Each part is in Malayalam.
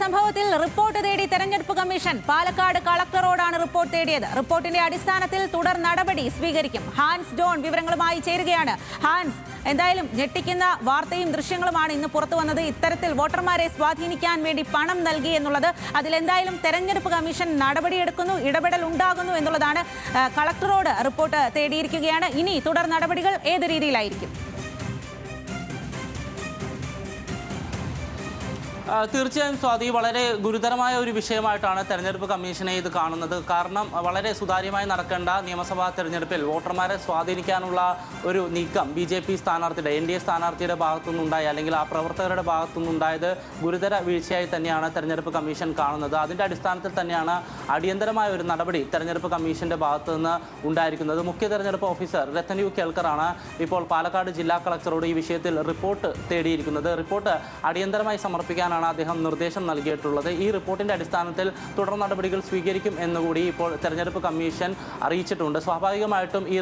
സംഭവത്തിൽ റിപ്പോർട്ട് തേടി തെരഞ്ഞെടുപ്പ് കമ്മീഷൻ പാലക്കാട് കളക്ടറോടാണ് റിപ്പോർട്ട് തേടിയത്. റിപ്പോർട്ടിന്റെ അടിസ്ഥാനത്തിൽ തുടർ നടപടി സ്വീകരിക്കും. ഹാൻസ് ജോൺ വിവരങ്ങളുമായി ചേരുകയാണ്. ഹാൻസ്, എന്തായാലും ഞെട്ടിക്കുന്ന വാർത്തയും ദൃശ്യങ്ങളുമാണ് ഇന്ന് പുറത്തു വന്നത്. ഇത്തരത്തിൽ വോട്ടർമാരെ സ്വാധീനിക്കാൻ വേണ്ടി പണം നൽകി എന്നുള്ളത്. അതിലെന്തായാലും തെരഞ്ഞെടുപ്പ് കമ്മീഷൻ നടപടിയെടുക്കുന്നു, ഇടപെടൽ ഉണ്ടാകുന്നു എന്നുള്ളതാണ്. കളക്ടറോട് റിപ്പോർട്ട് തേടിയിരിക്കുകയാണ്. ഇനി തുടർ നടപടികൾ ഏത് രീതിയിലായിരിക്കും? തീർച്ചയായും സ്വാതി, വളരെ ഗുരുതരമായ ഒരു വിഷയമായിട്ടാണ് തെരഞ്ഞെടുപ്പ് കമ്മീഷനെ ഇത് കാണുന്നത്. കാരണം വളരെ സുതാര്യമായി നടക്കേണ്ട നിയമസഭാ തെരഞ്ഞെടുപ്പിൽ വോട്ടർമാരെ സ്വാധീനിക്കാനുള്ള ഒരു നീക്കം BJP സ്ഥാനാർത്ഥിയുടെ NDA സ്ഥാനാർത്ഥിയുടെ ഭാഗത്തുനിന്നുണ്ടായി, അല്ലെങ്കിൽ ആ പ്രവർത്തകരുടെ ഭാഗത്തുനിന്നുണ്ടായത് ഗുരുതര വീഴ്ചയായി തന്നെയാണ് തെരഞ്ഞെടുപ്പ് കമ്മീഷൻ കാണുന്നത്. അതിൻ്റെ അടിസ്ഥാനത്തിൽ തന്നെയാണ് അടിയന്തരമായ ഒരു നടപടി തെരഞ്ഞെടുപ്പ് കമ്മീഷന്റെ ഭാഗത്തുനിന്ന് ഉണ്ടായിരിക്കുന്നത്. മുഖ്യ തെരഞ്ഞെടുപ്പ് ഓഫീസർ രത്തൻ യു കേൽക്കറാണ് ഇപ്പോൾ പാലക്കാട് ജില്ലാ കളക്ടറോട് ഈ വിഷയത്തിൽ റിപ്പോർട്ട് തേടിയിരിക്കുന്നത്. റിപ്പോർട്ട് അടിയന്തരമായി സമർപ്പിക്കാനാണ് അദ്ദേഹം നിർദ്ദേശം നൽകിയിട്ടുള്ളത്. ഈ റിപ്പോർട്ടിന്റെ അടിസ്ഥാനത്തിൽ തുടർ നടപടികൾ സ്വീകരിക്കും എന്നുകൂടി ഇപ്പോൾ തെരഞ്ഞെടുപ്പ് കമ്മീഷൻ അറിയിച്ചിട്ടുണ്ട്. സ്വാഭാവികമായിട്ടും ഈ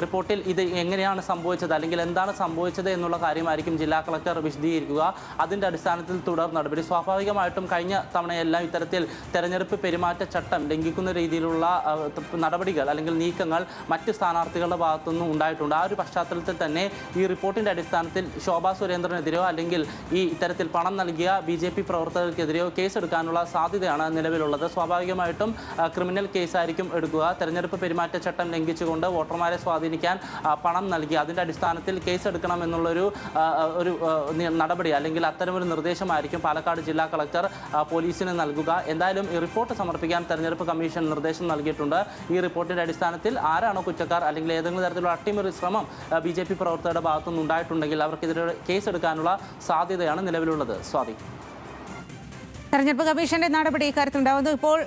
റിപ്പോർട്ടിൽ ഇത് എങ്ങനെയാണ് സംഭവിച്ചത്, അല്ലെങ്കിൽ എന്താണ് സംഭവിച്ചത് എന്നുള്ള കാര്യമായിരിക്കും ജില്ലാ കളക്ടർ വിശദീകരിക്കുക. അതിന്റെ അടിസ്ഥാനത്തിൽ തുടർ നടപടി. സ്വാഭാവികമായിട്ടും കഴിഞ്ഞ തവണയെല്ലാം ഇത്തരത്തിൽ തെരഞ്ഞെടുപ്പ് പെരുമാറ്റച്ചട്ടം ലംഘിക്കുന്ന രീതിയിലുള്ള നടപടികൾ അല്ലെങ്കിൽ നീക്കങ്ങൾ മറ്റ് സ്ഥാനാർത്ഥികളുടെ ഭാഗത്തുനിന്നും ഉണ്ടായിട്ടുണ്ട്. ആ ഒരു പശ്ചാത്തലത്തിൽ തന്നെ ഈ റിപ്പോർട്ടിന്റെ അടിസ്ഥാനത്തിൽ ശോഭാ സുരേന്ദ്രനെതിരെയോ അല്ലെങ്കിൽ ഈ ഇത്തരത്തിൽ പണം നൽകിയ BJP പ്രവർത്തകർക്കെതിരെയോ കേസെടുക്കാനുള്ള സാധ്യതയാണ് നിലവിലുള്ളത്. സ്വാഭാവികമായിട്ടും ക്രിമിനൽ കേസായിരിക്കും എടുക്കുക. തെരഞ്ഞെടുപ്പ് പെരുമാറ്റച്ചട്ടം ലംഘിച്ചുകൊണ്ട് വോട്ടർമാരെ സ്വാധീനിക്കാൻ പണം നൽകി അതിൻ്റെ അടിസ്ഥാനത്തിൽ കേസെടുക്കണം എന്നുള്ളൊരു നടപടി അല്ലെങ്കിൽ അത്തരമൊരു നിർദ്ദേശമായിരിക്കും പാലക്കാട് ജില്ലാ കളക്ടർ പോലീസിന് നൽകുക. എന്തായാലും ഈ റിപ്പോർട്ട് സമർപ്പിക്കാൻ തെരഞ്ഞെടുപ്പ് കമ്മീഷൻ നിർദ്ദേശം നൽകിയിട്ടുണ്ട്. ഈ റിപ്പോർട്ടിൻ്റെ അടിസ്ഥാനത്തിൽ ആരാണോ കുറ്റക്കാർ അല്ലെങ്കിൽ ഏതെങ്കിലും തരത്തിലുള്ള അട്ടിമറി ശ്രമം BJP പ്രവർത്തകരുടെ ഭാഗത്തുനിന്ന് ഉണ്ടായിട്ടുണ്ടെങ്കിൽ അവർക്കെതിരെ കേസെടുക്കാനുള്ള സാധ്യതയാണ് നിലവിലുള്ളത്. സ്വാതി, തെരഞ്ഞെടുപ്പ് കമ്മീഷന്റെ നടപടി ഇക്കാര്യത്തിൽ ഉണ്ടാവുന്നു. ഇപ്പോൾ